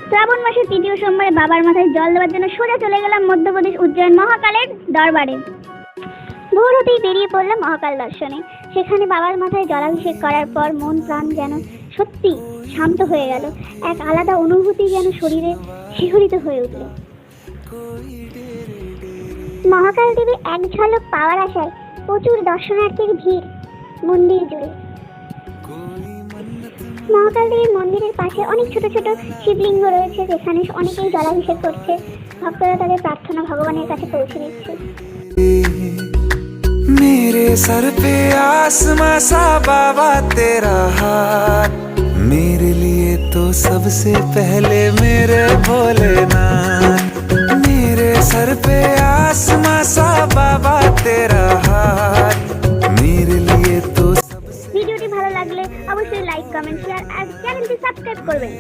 শ্রাবণ মাসের তৃতীয় সোমবারে বাবার মাথায় জল দেওয়ার জন্য সোজা চলে গেলাম মধ্যপ্রদেশ উজ্জয়ন মহাকালের দরবারে। ভোর হতেই বেরিয়ে পড়লাম মহাকাল দর্শনে। সেখানে বাবার মাথায় জলাভিষেক করার পর মন প্রাণ যেন সত্যি শান্ত হয়ে গেল। এক আলাদা অনুভূতি যেন শরীরে শিহরিত হয়ে উঠল। মহাকাল দেবীর এক ঝলক পাওয়ার আশায় প্রচুর দর্শনার্থীর ভিড় মন্দির জুড়ে। মহাকাল দেবীর মন্দিরের পাশে অনেক ছোট ছোট শিবলিঙ্গ রয়েছে, যেখানে অনেকেই জলাভিষেক করছে। ভক্তরা তাদের প্রার্থনা ভগবানের কাছে পৌঁছে দিচ্ছে। मेरे सर पे आसमां सा बाबा तेरा हाथ, मेरे लिए तो सबसे पहले मेरे भोलेनाथ। मेरे सर पे आसमां सा बाबा तेरा हाथ, मेरे लिए तो ভিডিওটি ভালো লাগলে অবশ্যই লাইক, কমেন্ট, শেয়ার আর চ্যানেলটি সাবস্ক্রাইব করবেন।